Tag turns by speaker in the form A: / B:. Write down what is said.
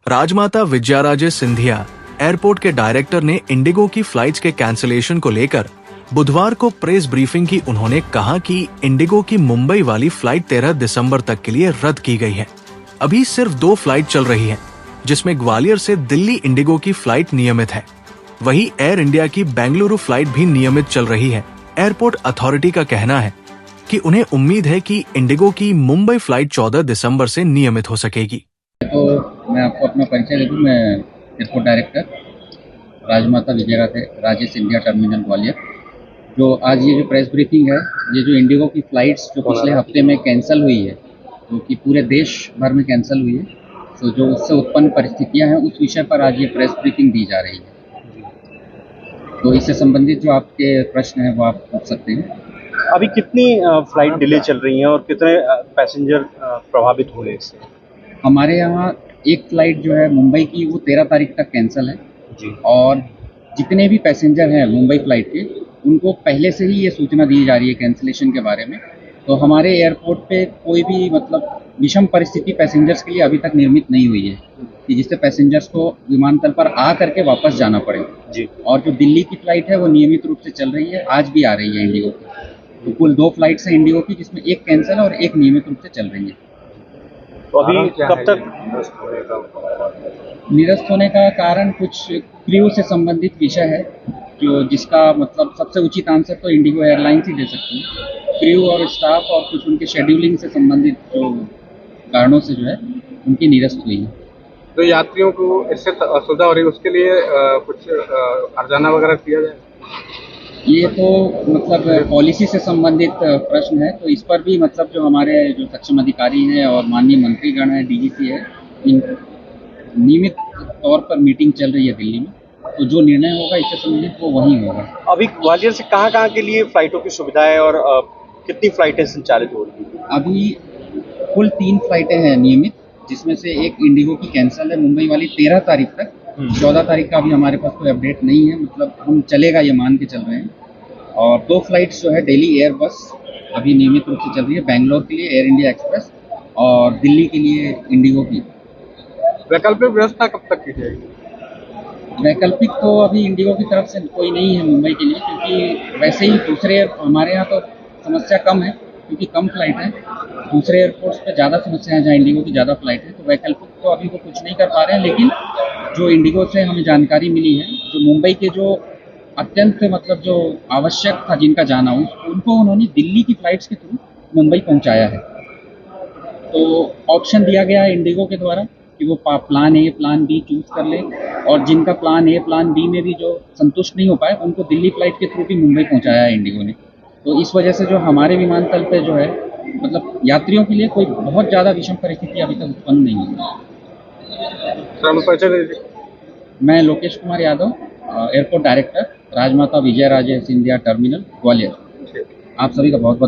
A: Rajmata Vijayaraje Scindia airport के director ने Indigo की फ्लाइट्स के कैंसिलेशन को लेकर बुधवार को प्रेस ब्रीफिंग की। उन्होंने कहा कि इंडिगो की मुंबई वाली फ्लाइट 13 दिसंबर तक के लिए रद्द की गई है। अभी सिर्फ 2 फ्लाइट चल रही हैं, जिसमें ग्वालियर से दिल्ली इंडिगो की फ्लाइट नियमित है। वहीं एयर इंडिया की बेंगलुरु फ्लाइट भी नियमित चल रही है। एयरपोर्ट अथॉरिटी का कहना है कि उन्हें उम्मीद है कि इंडिगो की मुंबई फ्लाइट 14 दिसंबर से नियमित हो सकेगी।
B: तो मैं आपको अपना परिचय दे दूं। मैं airport director Rajmata Vijayaraje Scindia terminal Gwalior. जो आज ये जो प्रेस ब्रीफिंग है, ये जो इंडिगो की फ़्लाइट्स जो पिछले हफ्ते में कैंसिल हुई है, जो कि पूरे देश भर में कैंसिल हुई है, तो जो उससे उत्पन्न परिस्थितियां हैं उस विषय पर आज ये प्रेस ब्रीफिंग दी जा रही है। तो इससे संबंधित जो आपके प्रश्न हैं वो आप पूछ सकते हैं।
C: अभी कितनी फ्लाइट डिले चल रही हैं और कितने पैसेंजर प्रभावित हुए इससे?
B: हमारे यहाँ एक फ़्लाइट जो है मुंबई की, वो 13 तारीख तक कैंसिल है
C: जी।
B: और जितने भी पैसेंजर हैं मुंबई फ़्लाइट के, उनको पहले से ही ये सूचना दी जा रही है कैंसिलेशन के बारे में। तो हमारे एयरपोर्ट पे कोई भी विषम परिस्थिति पैसेंजर्स के लिए अभी तक निर्मित नहीं हुई है कि जिससे पैसेंजर्स को विमानतल पर आ करके वापस जाना पड़े
C: जी। और
B: जो दिल्ली की फ़्लाइट है वो नियमित रूप से चल रही है, आज भी आ रही है इंडिगो की। तो कुल 2 फ्लाइट्स हैं इंडिगो की, जिसमें एक कैंसिल है और एक नियमित रूप से चल रही है।
C: तो अभी कब तक
B: निरस्त होने का कारण कुछ क्रू से संबंधित विषय है, जिसका सबसे उचित आंसर तो इंडिगो एयरलाइंस ही दे सकती है। क्रू और स्टाफ और कुछ उनके शेड्यूलिंग से संबंधित जो कारणों से जो है उनकी निरस्त हुई है।
D: तो यात्रियों को इससे असुविधा हो रही है, उसके लिए कुछ हर्जाना वगैरह किया जाए?
B: ये तो पॉलिसी से संबंधित प्रश्न है, तो इस पर भी जो हमारे जो सक्षम अधिकारी हैं और माननीय मंत्रीगण हैं, डीजीसी है, इन नियमित तौर पर मीटिंग चल रही है दिल्ली में। तो जो निर्णय होगा इससे संबंधित वो वहीं होगा।
C: अभी ग्वालियर से कहाँ के लिए फ्लाइटों की सुविधा है और कितनी फ्लाइटें संचालित हो रही हैं?
B: अभी कुल 3 फ्लाइटें हैं नियमित, जिसमें से एक इंडिगो की कैंसिल है मुंबई वाली 13 तारीख तक। 14 तारीख का अभी हमारे पास कोई अपडेट नहीं है, हम चलेगा ये मान के चल रहे हैं। और 2 फ्लाइट्स जो है डेली एयर बस अभी नियमित रूप से चल रही है, बेंगलोर के लिए एयर इंडिया एक्सप्रेस और दिल्ली के लिए इंडिगो की।
D: वैकल्पिक व्यवस्था कब तक की जाएगी?
B: वैकल्पिक तो अभी इंडिगो की तरफ से कोई नहीं है मुंबई के लिए, क्योंकि वैसे ही दूसरे हमारे यहाँ तो समस्या कम है क्योंकि कम फ्लाइट है। दूसरे एयरपोर्ट्स पे ज़्यादा समस्या है जहाँ इंडिगो की ज़्यादा फ्लाइट है, तो वैकल्पिक तो अभी वो कुछ नहीं कर पा रहे हैं। लेकिन जो इंडिगो से हमें जानकारी मिली है, जो मुंबई के जो अत्यंत जो आवश्यक था जिनका जाना, उनको उन्होंने दिल्ली की फ्लाइट्स के थ्रू मुंबई पहुंचाया है। तो ऑप्शन दिया गया है इंडिगो के द्वारा कि वो plan A plan B choose कर ले, और जिनका प्लान ए प्लान बी में भी जो संतुष्ट नहीं हो पाए उनको दिल्ली फ्लाइट के थ्रू भी मुंबई पहुंचाया है इंडिगो ने। तो इस वजह से जो हमारे विमानतल पे जो है यात्रियों के लिए कोई बहुत ज़्यादा विषम परिस्थिति अभी तक उत्पन्न नहीं हुई है। मैं Lokesh Kumar Yadav, airport director Rajmata Vijayaraje Scindia terminal Gwalior. आप सभी का बहुत बहुत